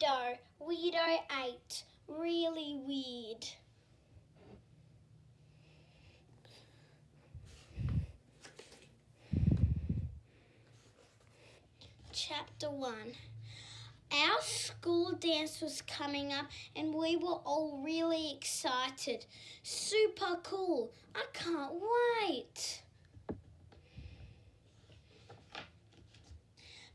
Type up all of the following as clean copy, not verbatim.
WeirDo 8. Really weird. Chapter 1. Our school dance was coming up and we were all really excited. Super cool. I can't wait.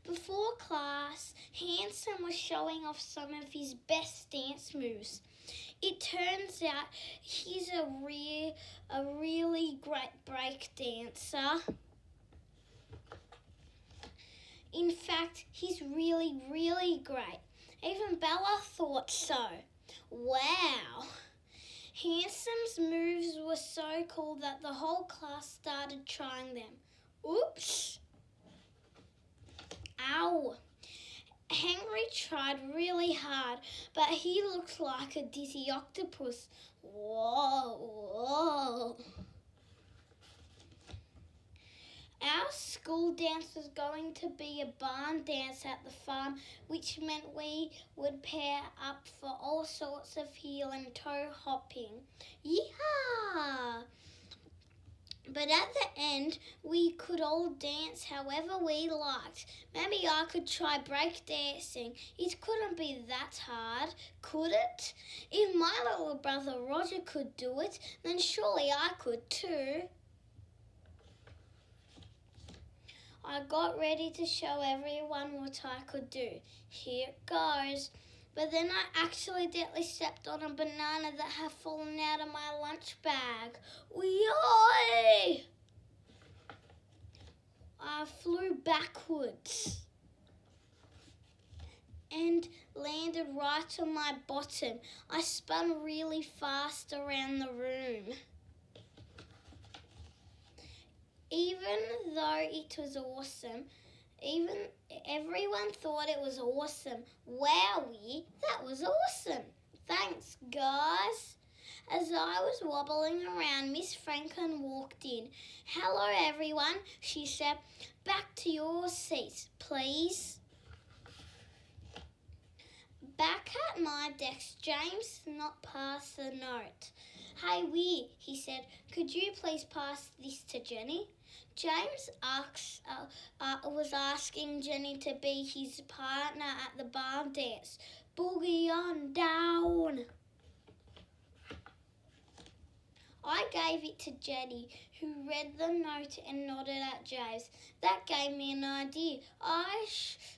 Before class, Handsome was showing off some of his best dance moves. It turns out he's a really great break dancer. In fact, he's really great. Even Bella thought so. Wow! Handsome's moves were so cool that the whole class started trying them. Oops! Ow! Henry tried really hard, but he looked like a dizzy octopus. Whoa! Our school dance was going to be a barn dance at the farm, which meant we would pair up for all sorts of heel and toe hopping. Yeehaw! But at the end, we could all dance however we liked. Maybe I could try break dancing. It couldn't be that hard, could it? If my little brother Roger could do it, then surely I could too. I got ready to show everyone what I could do. Here it goes. But then I accidentally stepped on a banana that had fallen out of my lunch bag. Yoy! I flew backwards and landed right on my bottom. I spun really fast around the room. Even though it was awesome, everyone thought it was awesome. Wowie, that was awesome. Thanks, guys. As I was wobbling around, Miss Franklin walked in. Hello, everyone, she said. Back to your seats, please. Back at my desk, James not pass the note. Hey, Weir, he said, could you please pass this to Jenny? James was asking Jenny to be his partner at the barn dance. Boogie on down. I gave it to Jenny, who read the note and nodded at James. That gave me an idea. I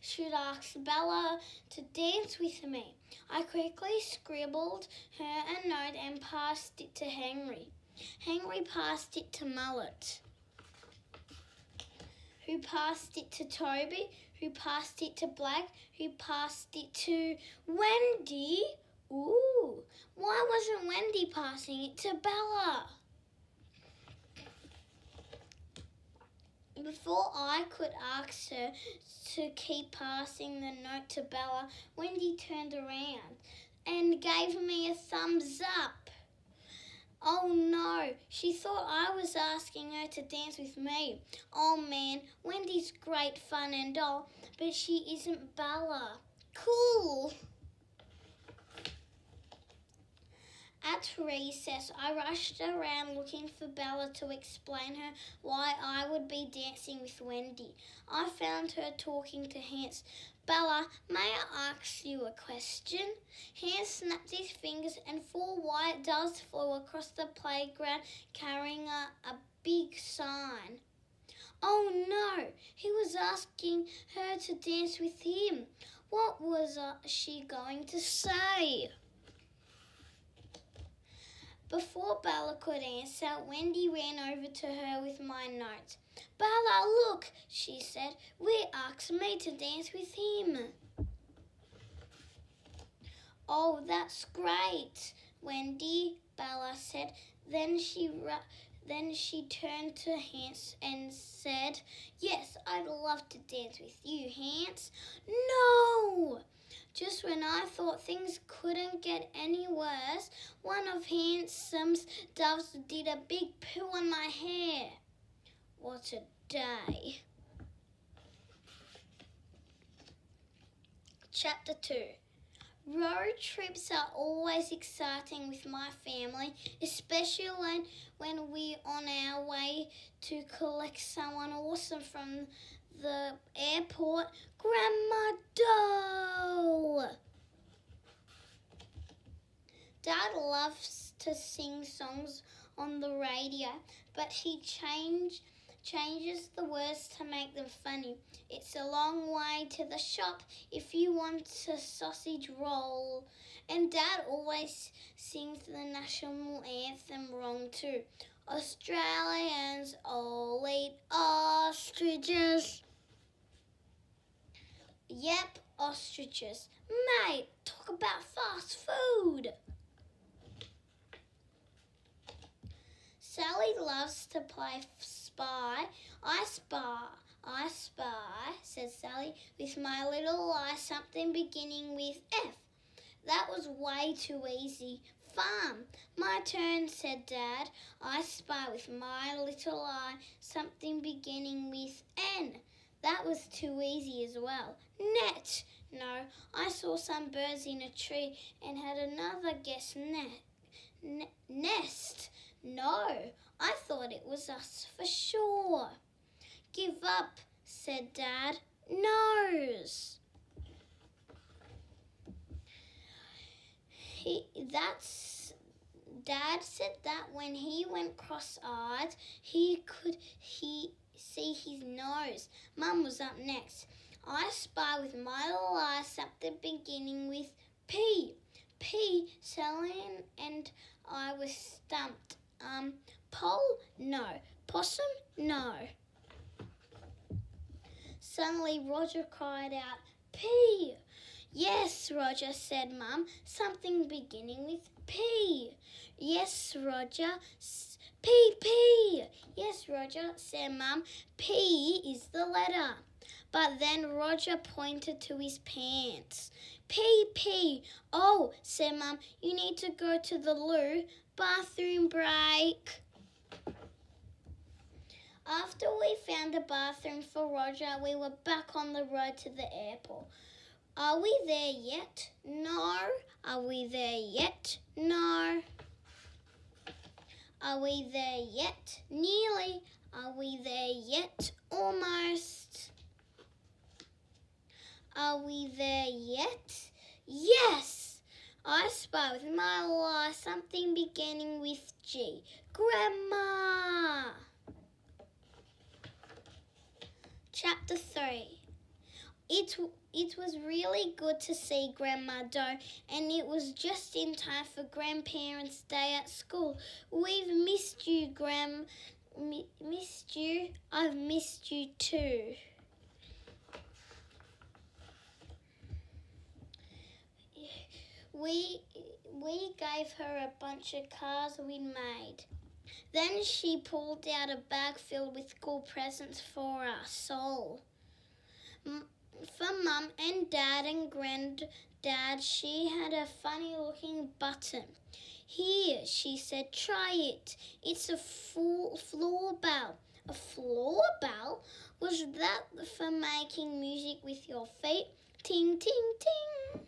should ask Bella to dance with me. I quickly scribbled her a note and passed it to Henry. Henry passed it to Mullet, who passed it to Toby, who passed it to Blake, who passed it to Wendy. Ooh, why wasn't Wendy passing it to Bella? Before I could ask her to keep passing the note to Bella, Wendy turned around and gave me a thumbs up. Oh no, she thought I was asking her to dance with me. Oh man, Wendy's great fun and all, but she isn't Bella. Cool! At recess, I rushed around looking for Bella to explain her why I would be dancing with Wendy. I found her talking to Hans. Bella, may I ask you a question? Hans snapped his fingers and 4 white doves flew across the playground carrying a big sign. Oh no, he was asking her to dance with him. What was she going to say? Before Bella could answer, Wendy ran over to her with my note. Bella, look, she said. Weir asked me to dance with him. Oh, that's great, Wendy, Bella said. Then she turned to Hans and said, Yes, I'd love to dance with you, Hans. No! Just when I thought things couldn't get any worse, one of Handsome's doves did a big poo on my hair. What a day. Chapter 2. Road trips are always exciting with my family, especially when we're on our way to collect someone awesome from the airport. Grandma Doe! Dad loves to sing songs on the radio, but he changes the words to make them funny. It's a long way to the shop if you want a sausage roll. And Dad always sings the national anthem wrong too. Australians all eat ostriches. Yep, ostriches. Mate, talk about fast food. Sally loves to play spy. I spy, says Sally, with my little eye something beginning with F. That was way too easy. Farm. My turn, said Dad. I spy with my little eye something beginning with N. That was too easy as well. Net. No, I saw some birds in a tree and had another guess. Nest. No, I thought it was us for sure. Give up, said Dad. Nose. Dad said that when he went cross-eyed, he could see his nose. Mum was up next. I spy with my little eye something beginning with P. P. Sally and I were stumped. Pole? No. Possum? No. Suddenly Roger cried out, P! Yes, Roger, said Mum, something beginning with P. Yes, Roger. P. Yes, Roger, said Mum, P is the letter. But then Roger pointed to his pants. P. Oh, said Mum, you need to go to the loo. Bathroom break. After we found a bathroom for Roger, we were back on the road to the airport. Are we there yet? No. Are we there yet? No. Are we there yet? Nearly. Are we there yet? Almost. Are we there yet? Yes. I spy with my eye something beginning with G. Grandma. Chapter 3. It was really good to see Grandma Doe, and it was just in time for Grandparents' Day at school. We've missed you, missed you. I've missed you too. We gave her a bunch of cards we'd made. Then she pulled out a bag filled with school presents for us all. For Mum and Dad and Granddad, she had a funny-looking button. Here, she said, try it. It's a floor bell. A floor bell? Was that for making music with your feet? Ting, ting, ting.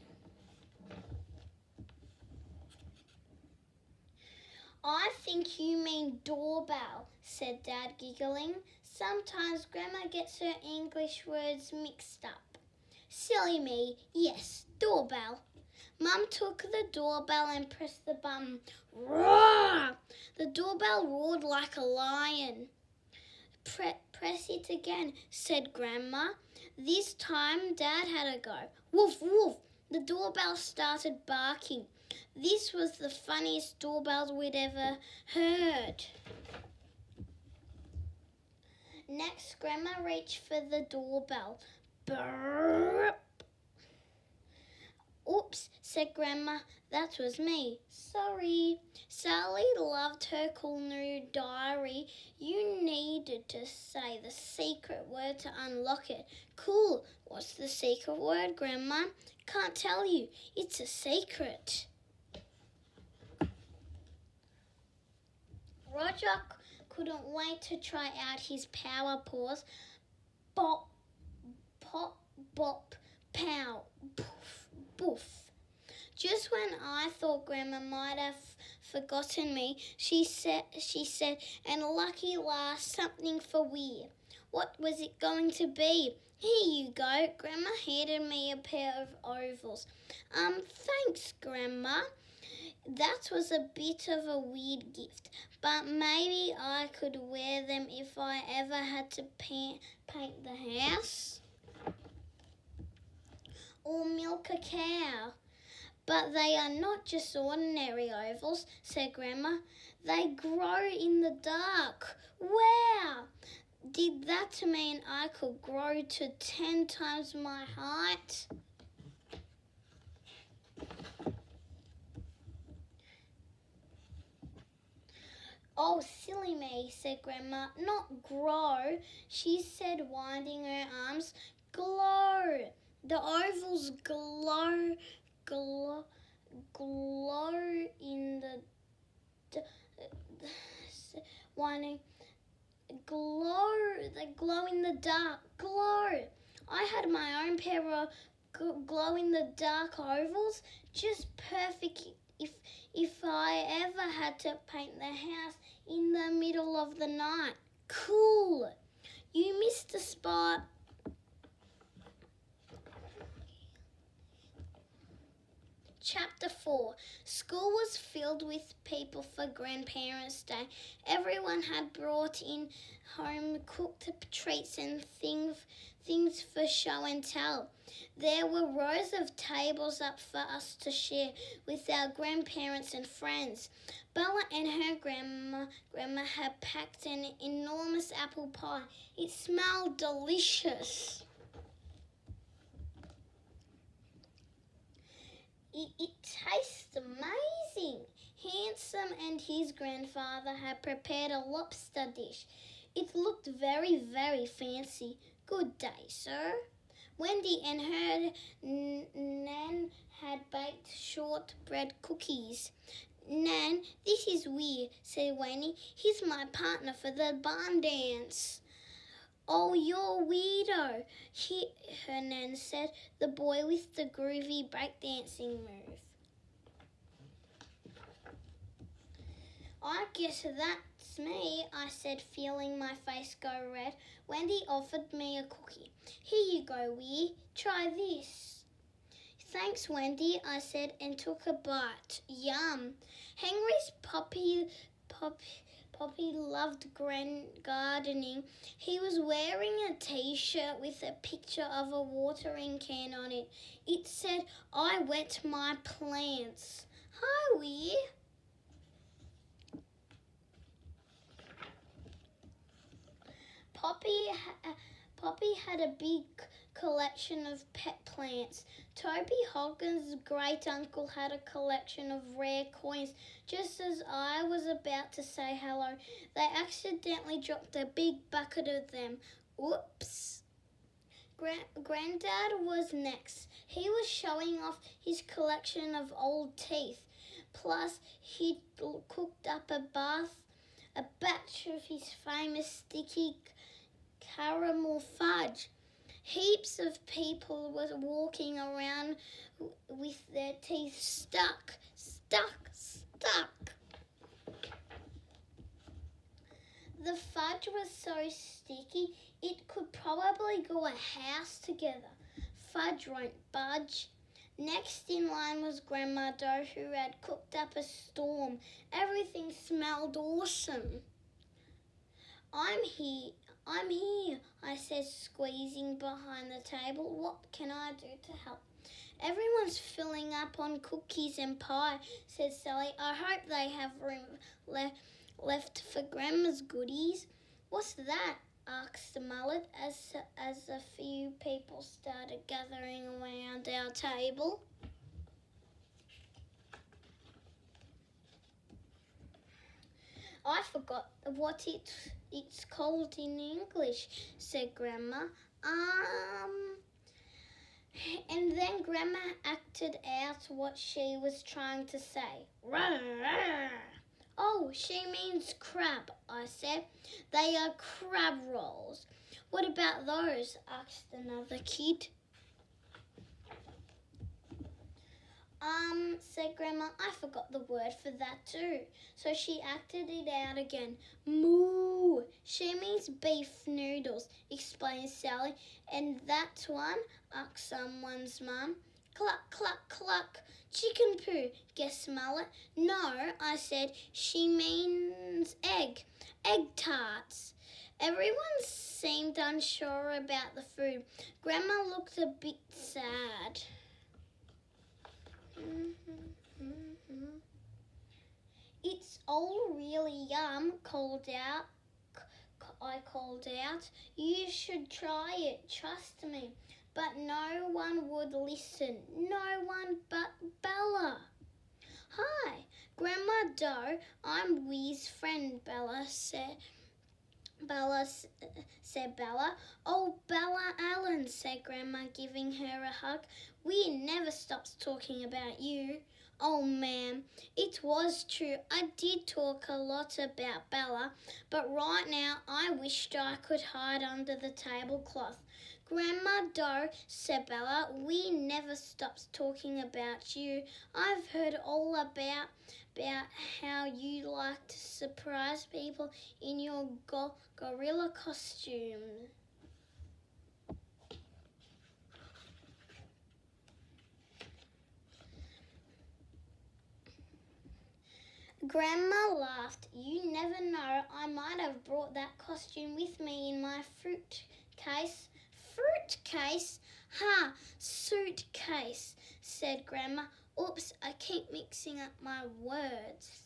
I think you mean doorbell, said Dad, giggling. Sometimes Grandma gets her English words mixed up. Silly me. Yes, doorbell. Mum took the doorbell and pressed the button. Roar! The doorbell roared like a lion. Press it again, said Grandma. This time Dad had a go. Woof, woof. The doorbell started barking. This was the funniest doorbell we'd ever heard. Next, Grandma reached for the doorbell. Burp. Oops, said Grandma. That was me. Sorry. Sally loved her cool new diary. You needed to say the secret word to unlock it. Cool. What's the secret word, Grandma? Can't tell you. It's a secret. Roger couldn't wait to try out his power paws. Bop, pop, bop, pow, poof, boof. Just when I thought Grandma might have forgotten me, she said, and lucky last, something for Weir. What was it going to be? Here you go. Grandma handed me a pair of ovals. Thanks, Grandma. That was a bit of a weird gift, but maybe I could wear them if I ever had to paint the house or milk a cow. But they are not just ordinary ovals, said Grandma. They grow in the dark. Wow! Did that mean I could grow to 10 times my height? Oh, silly me, said Grandma. Not grow, she said, winding her arms. Glow. The ovals glow in the winding. They glow in the dark. Glow. I had my own pair of glow in the dark ovals, just perfect if I ever had to paint the house in the middle of the night. Cool. You missed a spot. Chapter 4. School was filled with people for Grandparents' Day. Everyone had brought in home-cooked treats and things for show and tell. There were rows of tables up for us to share with our grandparents and friends. Bella and her grandma had packed an enormous apple pie. It smelled delicious. It tastes amazing. Handsome and his grandfather had prepared a lobster dish. It looked very, very fancy. Good day, sir. Wendy and her Nan had baked shortbread cookies. Nan, this is Weir, said Wendy. He's my partner for the barn dance. Oh, you're WeirDo, her Nan said, the boy with the groovy breakdancing move. I guess that's me, I said, feeling my face go red. Wendy offered me a cookie. Here you go, Weir. Try this. Thanks, Wendy, I said, and took a bite. Yum. Henry's Poppy loved gardening. He was wearing a t-shirt with a picture of a watering can on it. It said, I wet my plants. Hi, Weir. Poppy had a big collection of pet plants. Toby Hoggins' great uncle had a collection of rare coins. Just as I was about to say hello, they accidentally dropped a big bucket of them. Oops. Granddad was next. He was showing off his collection of old teeth. Plus, he'd cooked up a batch of his famous sticky caramel fudge. Heaps of people were walking around with their teeth stuck. The fudge was so sticky it could probably glue a house together. Fudge won't budge. Next in line was Grandma Doe, who had cooked up a storm. Everything smelled awesome. I'm here, I said, squeezing behind the table. What can I do to help? Everyone's filling up on cookies and pie, said Sally. I hope they have room left for Grandma's goodies. What's that? Asked the mullet as a few people started gathering around our table. I forgot what it's called in English, said Grandma. And then Grandma acted out what she was trying to say. Rawr. Oh, she means crab, I said. They are crab rolls. What about those? Asked another kid. said Grandma, I forgot the word for that too. So she acted it out again. Moo. She means beef noodles, explained Sally. And that's one, asked someone's mum. Cluck, cluck, cluck. Chicken poo. Guess Mullet. No, I said, she means egg. Egg tarts. Everyone seemed unsure about the food. Grandma looked a bit sad. It's all really yum, I called out. You should try it, trust me. But no one would listen. No one but Bella. Hi, Grandma Doe. I'm Wee's friend, said Bella. Oh, Bella Allen, said Grandma, giving her a hug. We never stops talking about you. Oh, ma'am, it was true. I did talk a lot about Bella, but right now I wished I could hide under the tablecloth. Grandma Doe, said Bella, we never stops talking about you. I've heard all about how you like to surprise people in your gorilla costume. Grandma laughed. You never know, I might have brought that costume with me in my fruit case. Fruit case? Ha, suitcase, said Grandma. Oops, I keep mixing up my words.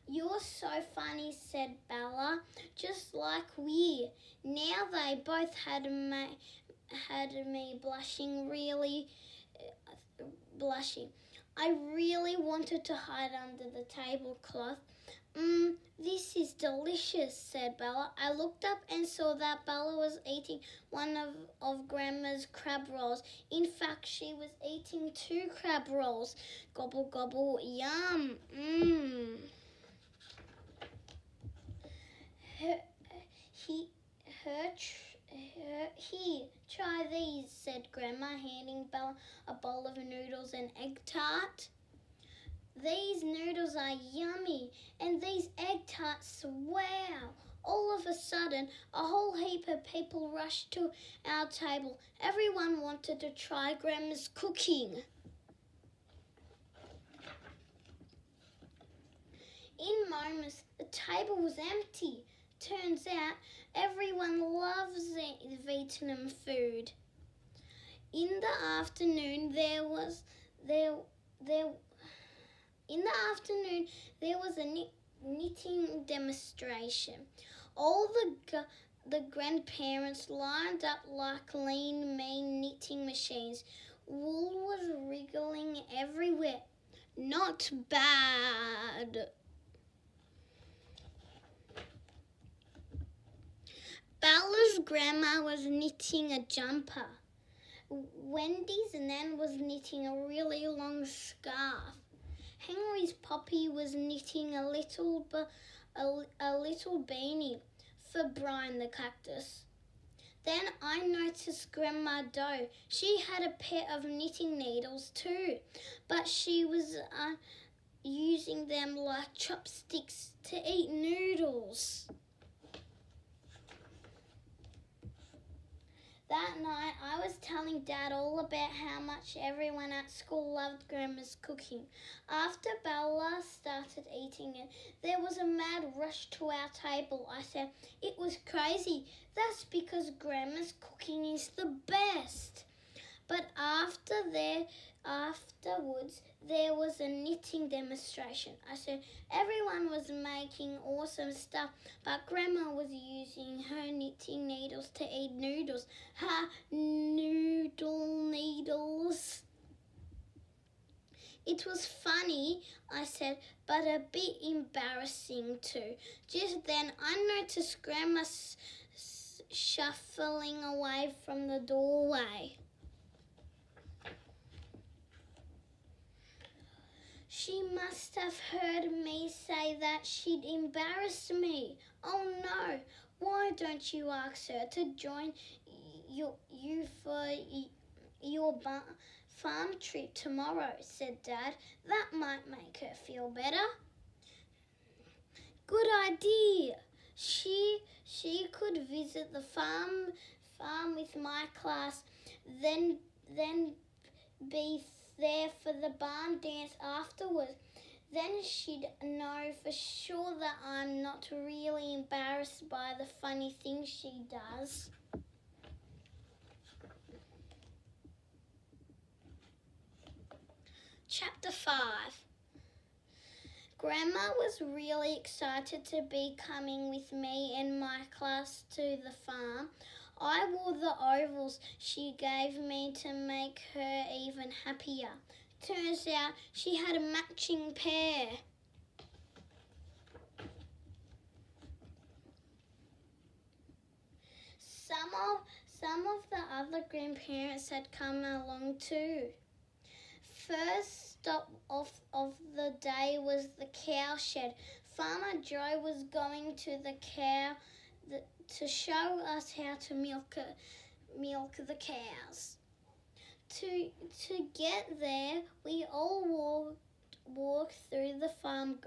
You're so funny, said Bella, just like we. Now they both had me blushing. I really wanted to hide under the tablecloth. This is delicious, said Bella. I looked up and saw that Bella was eating one of Grandma's crab rolls. In fact, she was eating 2 crab rolls. Gobble, gobble, yum. Here, try these, said Grandma, handing Bella a bowl of noodles and egg tart. These noodles are yummy, and these egg tarts, wow! All of a sudden, a whole heap of people rushed to our table. Everyone wanted to try Grandma's cooking. In moments, the table was empty. Turns out, everyone loves Vietnam food. In the afternoon, there was a knitting demonstration. All the grandparents lined up like lean, mean knitting machines. Wool was wriggling everywhere. Not bad. Bella's grandma was knitting a jumper. Wendy's nan was knitting a really long scarf. Henry's Poppy was knitting a little beanie for Brian the cactus. Then I noticed Grandma Doe. She had a pair of knitting needles too, but she was using them like chopsticks to eat noodles. That night, I was telling Dad all about how much everyone at school loved Grandma's cooking. After Bella started eating it, there was a mad rush to our table. I said, it was crazy. That's because Grandma's cooking is the best. But afterwards, there was a knitting demonstration. I said, everyone was making awesome stuff, but Grandma was using her knitting needles to eat noodles. Ha, noodle needles. It was funny, I said, but a bit embarrassing too. Just then, I noticed Grandma shuffling away from the doorway. She must have heard me say that she'd embarrass me. Oh no, why don't you ask her to join you for farm trip tomorrow, said Dad. That might make her feel better. Good idea. She could visit the farm with my class, then be there for the barn dance afterwards. Then she'd know for sure that I'm not really embarrassed by the funny things she does. Chapter 5. Grandma was really excited to be coming with me and my class to the farm. I wore the ovals she gave me to make her even happier. Turns out she had a matching pair. Some of the other grandparents had come along too. First stop of the day was the cow shed. Farmer Joe was going to the cow to show us how to milk the cows. To get there, we all walked through the farm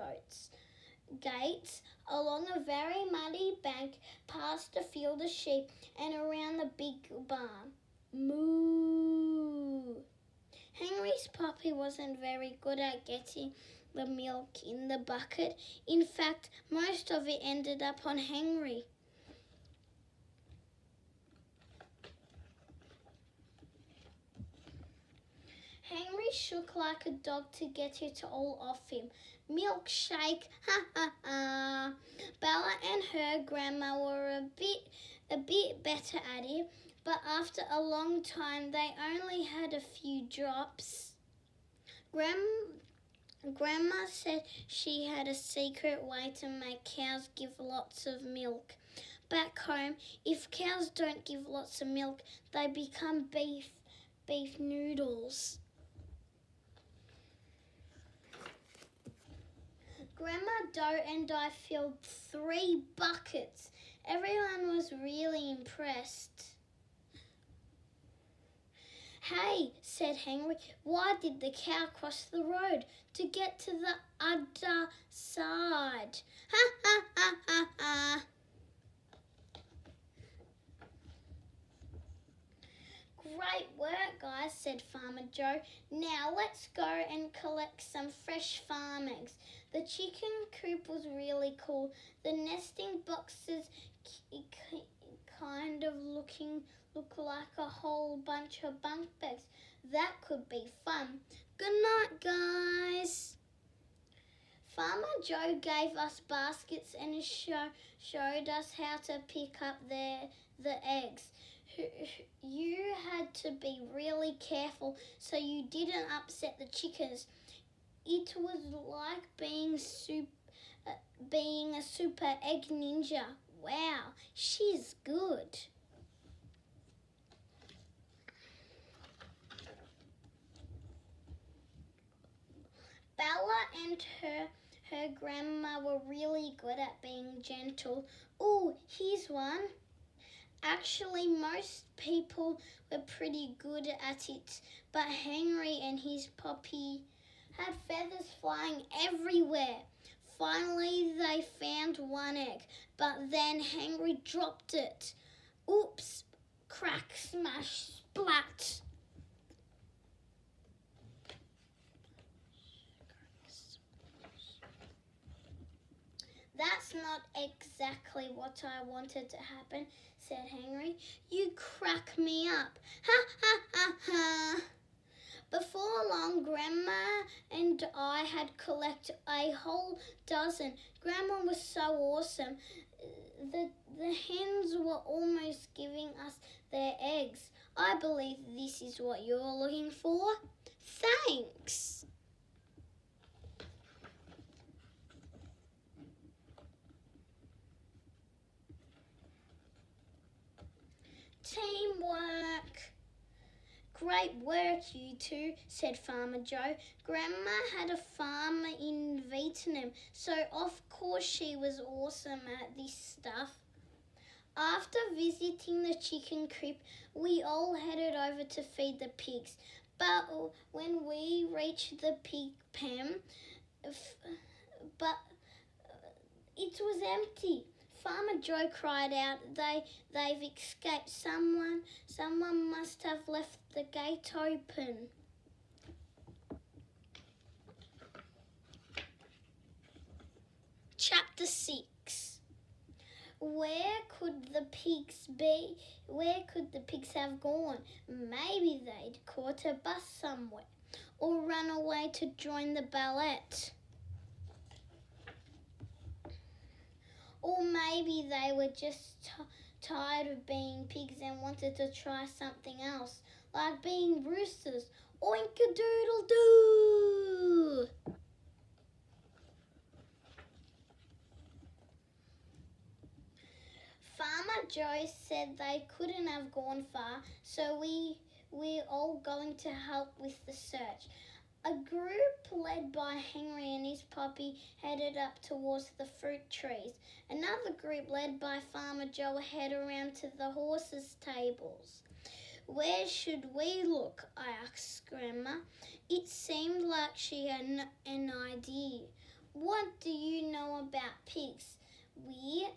gates, along a very muddy bank, past a field of sheep, and around the big barn. Moo! Henry's puppy wasn't very good at getting the milk in the bucket. In fact, most of it ended up on Henry. Henry shook like a dog to get it all off him. Milkshake, ha ha ha. Bella and her grandma were a bit better at it, but after a long time they only had a few drops. Grandma said she had a secret way to make cows give lots of milk. Back home, if cows don't give lots of milk, they become beef noodles. Grandma Doe and I filled 3 buckets. Everyone was really impressed. Hey, said Henry, why did the cow cross the road? To get to the other side. Ha ha ha ha ha. Great work, guys, said Farmer Joe. Now let's go and collect some fresh farm eggs. The chicken coop was really cool. The nesting boxes kind of look like a whole bunch of bunk beds. That could be fun. Good night, guys. Farmer Joe gave us baskets and showed us how to pick up the eggs. You had to be really careful so you didn't upset the chickens. It was like being a super egg ninja. Wow, she's good. Bella and her grandma were really good at being gentle. Oh, here's one. Actually, most people were pretty good at it, but Henry and his puppy had feathers flying everywhere. Finally, they found one egg, but then Henry dropped it. Oops! Crack, smash, splat! That's not exactly what I wanted to happen, said Henry. You crack me up. Ha ha ha ha. Before long, Grandma and I had collected a whole dozen. Grandma was so awesome. The hens were almost giving us their eggs. I believe this is what you're looking for. Thanks. Teamwork. Great work, you two, said Farmer Joe. Grandma had a farm in Vietnam, so of course she was awesome at this stuff. After visiting the chicken coop, we all headed over to feed the pigs. But when we reached the pig pen, but it was empty. Farmer Joe cried out, They've escaped. Someone must have left the gate open. Chapter 6. Where could the pigs be? Where could the pigs have gone? Maybe they'd caught a bus somewhere or run away to join the ballet. Or maybe they were just tired of being pigs and wanted to try something else, like being roosters. Oink-a-doodle-doo! Farmer Joe said they couldn't have gone far, so we're all going to help with the search. A group led by Henry and his puppy headed up towards the fruit trees. Another group led by Farmer Joe headed around to the horses' stables. Where should we look? I asked Grandma. It seemed like she had an idea. What do you know about pigs?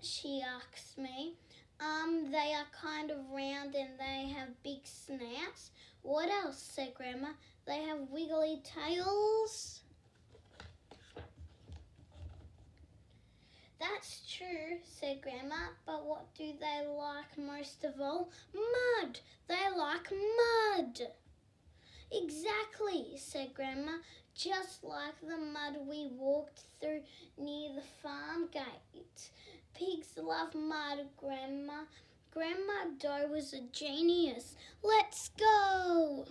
She asked me. They are kind of round and they have big snouts. What else? Said Grandma. They have wiggly tails. That's true, said Grandma, but what do they like most of all? Mud. They like mud. Exactly, said Grandma, just like the mud we walked through near the farm gate. Pigs love mud, Grandma. Grandma Doe was a genius. Let's go!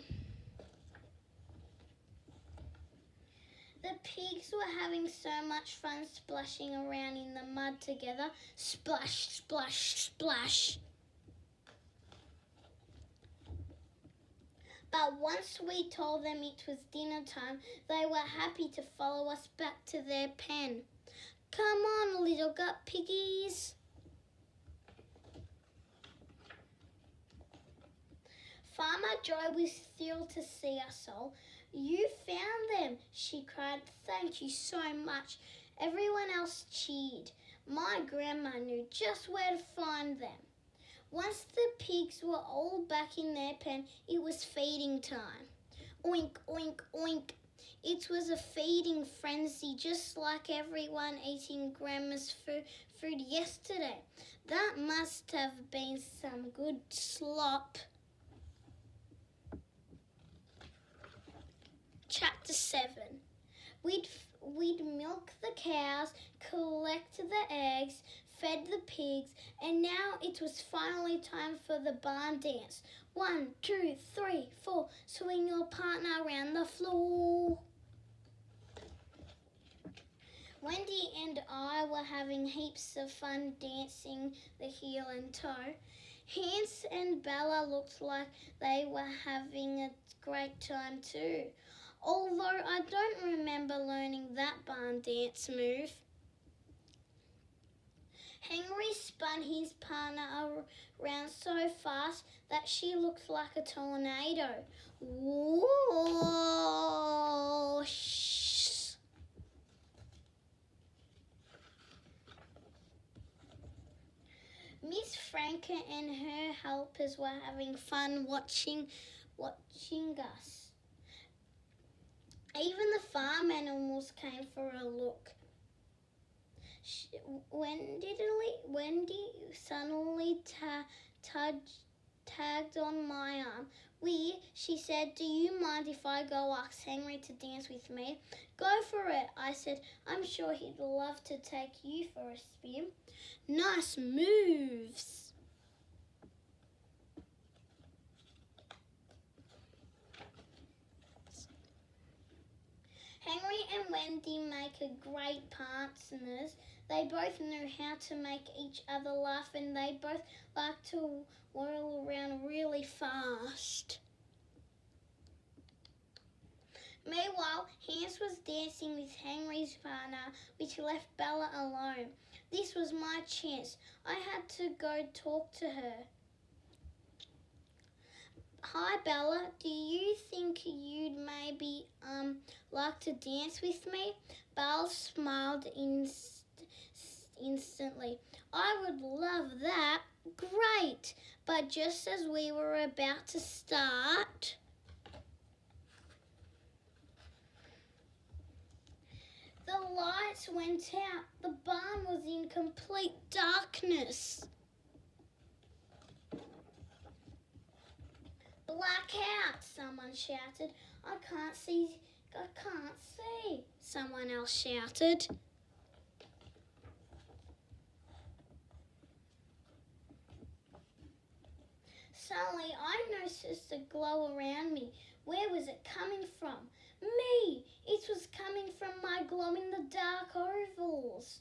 The pigs were having so much fun splashing around in the mud together. Splash, splash, splash. But once we told them it was dinner time, they were happy to follow us back to their pen. Come on, little gut piggies. Farmer Joe was thrilled to see us all. You found them, she cried. Thank you so much. Everyone else cheered. My grandma knew just where to find them. Once the pigs were all back in their pen, it was feeding time. Oink, oink, oink. It was a feeding frenzy, just like everyone eating Grandma's food yesterday. That must have been some good slop. Chapter 7. We'd milk the cows, collect the eggs, fed the pigs, and now it was finally time for the barn dance. 1, 2, 3, 4, swing your partner around the floor. Wendy and I were having heaps of fun dancing the heel and toe. Hans and Bella looked like they were having a great time too, although I don't remember learning that barn dance move. Henry spun his partner around so fast that she looked like a tornado. Whoosh! Miss Franca and her helpers were having fun watching us. Even the farm animals came for a look. Wendy suddenly tagged on my arm. She said, do you mind if I go ask Henry to dance with me? Go for it, I said. I'm sure he'd love to take you for a spin. Nice moves. Henry and Wendy make a great partners. They both knew how to make each other laugh and they both like to whirl around really fast. Meanwhile, Hans was dancing with Henry's partner, which left Bella alone. This was my chance. I had to go talk to her. Hi Bella, do you think you'd maybe like to dance with me? Belle smiled instantly. I would love that. Great! But just as we were about to start, the lights went out. The barn was in complete darkness. Blackout, someone shouted. I can't see, someone else shouted. Suddenly, I noticed a glow around me. Where was it coming from? Me! It was coming from my glow-in-the-dark ovals.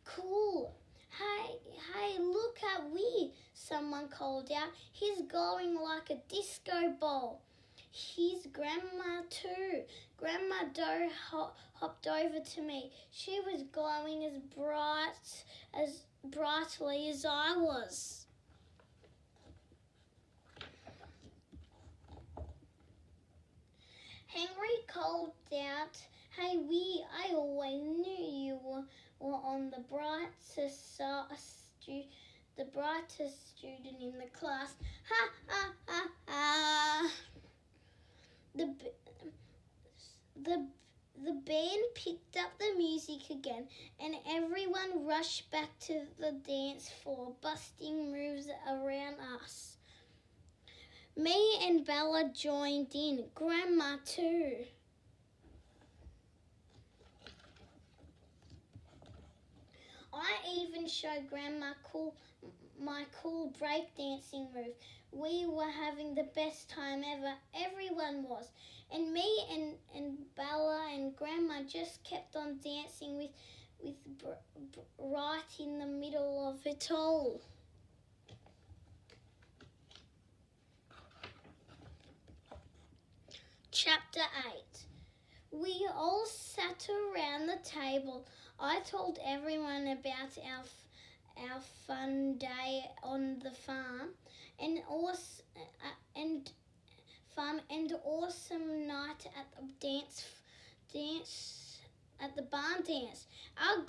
Cool. Hey, look at Weir, someone called out. He's glowing like a disco ball. He's Grandma too. Grandma Doe hopped over to me. She was glowing as brightly as I was. Henry called out, Hey Weir, I always knew you were on the brightest student in the class. Ha ha ha ha. The band picked up the music again and everyone rushed back to the dance floor, busting moves around us. Me and Bella joined in, Grandma too. I even showed Grandma my cool breakdancing move. We were having the best time ever. Everyone was. And me and Bella and Grandma just kept on dancing with right in the middle of it all. Chapter 8. We all sat around the table. I told everyone about our fun day on the farm and awesome night at the barn dance. Our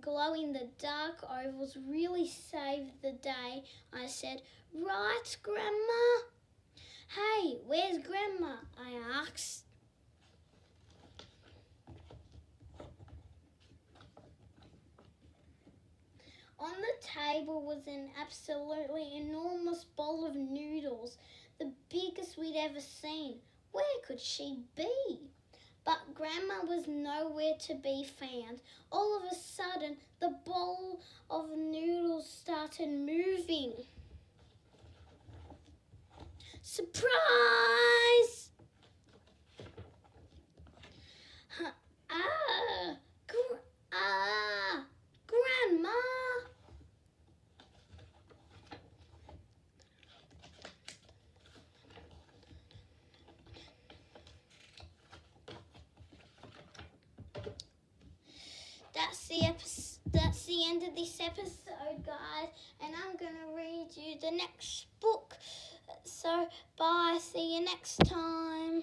glow in the dark ovals really saved the day, I said. Right, Grandma? Hey, where's Grandma? I asked. On the table was an absolutely enormous bowl of noodles, the biggest we'd ever seen. Where could she be? But Grandma was nowhere to be found. All of a sudden, the bowl of noodles started moving. Surprise! Grandma! That's the end of this episode, guys, and I'm going to read you the next book. So, bye. See you next time.